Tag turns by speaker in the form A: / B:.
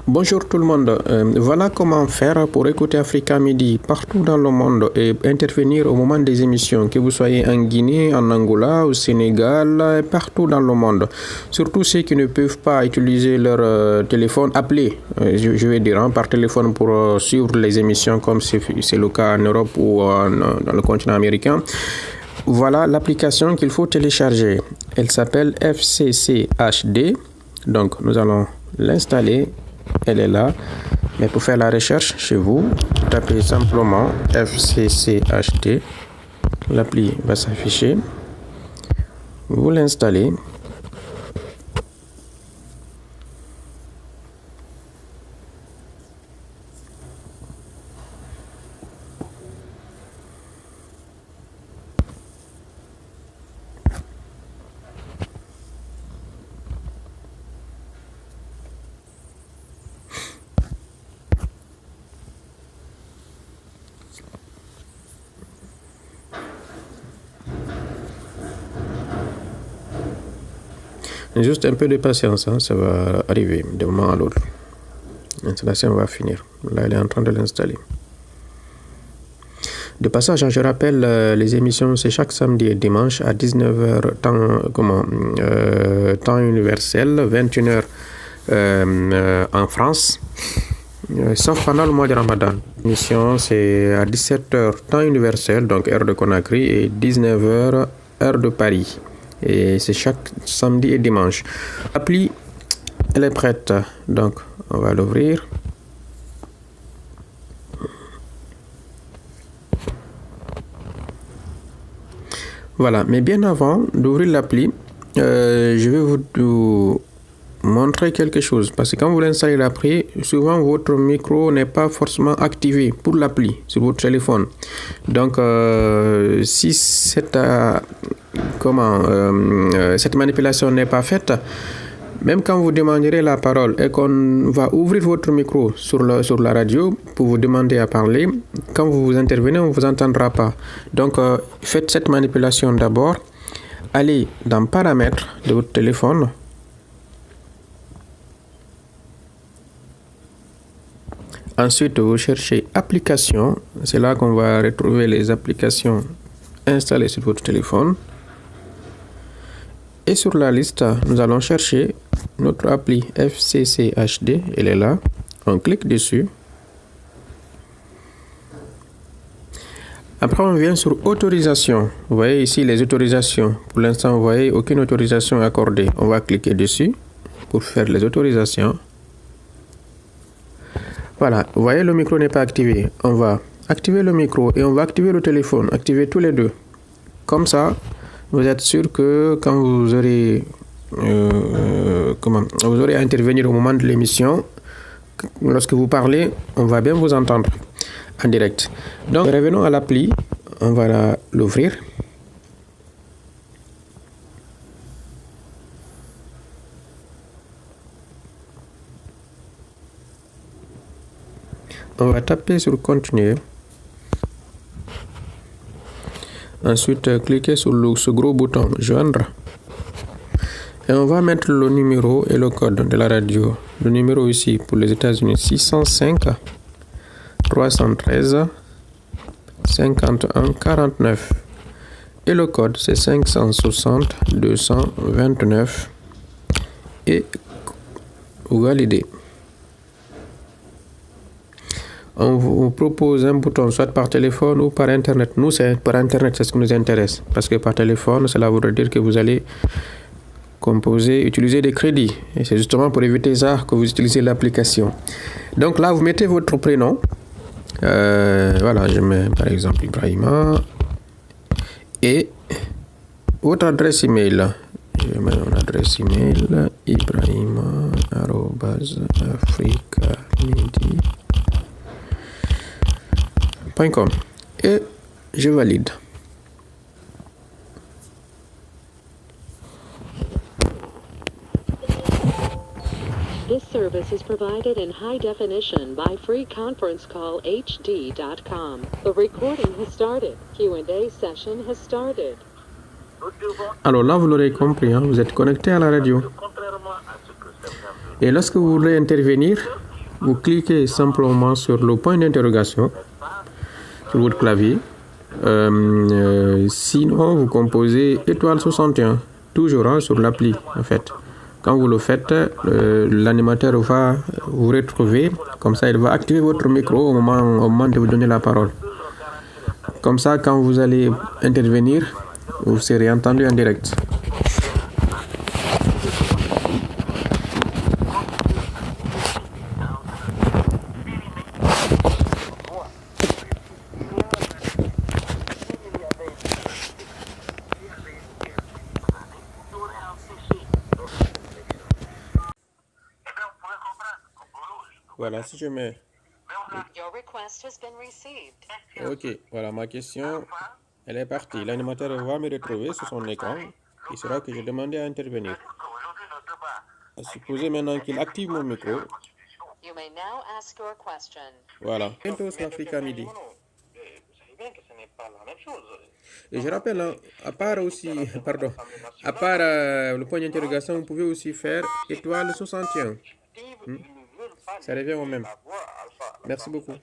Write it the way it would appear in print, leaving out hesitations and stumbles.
A: Bonjour tout le monde. Voilà comment faire pour écouter Africa Midi partout dans le monde et intervenir au moment des émissions, que vous soyez en Guinée, en Angola, au Sénégal, partout dans le monde. Surtout ceux qui ne peuvent pas utiliser leur téléphone, appeler, je vais dire, par téléphone pour suivre les émissions comme c'est le cas en Europe ou dans le continent américain. Voilà l'application qu'il faut télécharger. Elle s'appelle FCCHD. Donc nous allons l'installer. Elle est là. Mais pour faire la recherche chez vous, tapez simplement FCCHD. L'appli va s'afficher. Vous l'installez. Juste un peu de patience, ça va arriver d'un moment à l'autre. L'installation va finir. Là, elle est en train de l'installer. De passage, je rappelle, les émissions, c'est chaque samedi et dimanche à 19h, temps universel, 21h en France, sauf pendant le mois de Ramadan. L'émission, c'est à 17h, temps universel, donc heure de Conakry, et 19h, heure de Paris. Et c'est chaque samedi et dimanche. L'appli, elle est prête. Donc, on va l'ouvrir. Voilà. Mais bien avant d'ouvrir l'appli, je vais vous montrer quelque chose. Parce que quand vous l'installez l'appli, souvent votre micro n'est pas forcément activé pour l'appli sur votre téléphone. Donc, si cette manipulation n'est pas faite, même quand vous demanderez la parole et qu'on va ouvrir votre micro sur la radio pour vous demander à parler, quand vous intervenez, on ne vous entendra pas. Donc, faites cette manipulation d'abord. Allez dans Paramètres de votre téléphone. Ensuite, vous cherchez Applications. C'est là qu'on va retrouver les applications installées sur votre téléphone. Et sur la liste, nous allons chercher notre appli FCCHD. Elle est là. On clique dessus. Après, on vient sur Autorisation. Vous voyez ici les autorisations. Pour l'instant, vous voyez aucune autorisation accordée. On va cliquer dessus pour faire les autorisations. Voilà, vous voyez, le micro n'est pas activé. On va activer le micro et on va activer le téléphone. Activer tous les deux. Comme ça, vous êtes sûr que quand vous aurez à intervenir au moment de l'émission, lorsque vous parlez, on va bien vous entendre en direct. Donc, revenons à l'appli. On va l'ouvrir. On va taper sur Continuer. Ensuite, cliquez sur ce gros bouton Joindre. Et on va mettre le numéro et le code de la radio. Le numéro ici pour les États-Unis, 605 313 51 49. Et le code, c'est 560 229. Et vous validez. On vous propose un bouton soit par téléphone ou par Internet. Nous, c'est par Internet, c'est ce qui nous intéresse. Parce que par téléphone, cela voudrait dire que vous allez utiliser des crédits. Et c'est justement pour éviter ça que vous utilisez l'application. Donc là, vous mettez votre prénom. Voilà, je mets par exemple Ibrahima. Et votre adresse email. Je mets mon adresse email ibrahima@africamidi.com et je valide.
B: This service is provided in high definition by freeconferencecallhd.com. The recording has started. Q&A session has started.
A: Alors là, vous l'aurez compris, vous êtes connecté à la radio. Et lorsque vous voulez intervenir, vous cliquez simplement sur le point d'interrogation sur votre clavier. Sinon, vous composez étoile 61, toujours sur l'appli en fait. Quand vous le faites, l'animateur va vous retrouver, comme ça il va activer votre micro au moment de vous donner la parole. Comme ça, quand vous allez intervenir, vous serez entendu en direct. Voilà, si je mets...
B: Your request has been received.
A: Ok, voilà, ma question, elle est partie. L'animateur va me retrouver sur son écran. Il sera que j'ai demandé à intervenir. Supposez maintenant qu'il active mon micro.
B: You may now ask your question.
A: Voilà. Bientôt sur Africa Midi.
C: Vous savez bien que ce n'est pas la même chose.
A: Et je rappelle, hein, à part aussi, pardon, à part le point d'interrogation, vous pouvez aussi faire étoile 61. Ça revient au même. Merci beaucoup.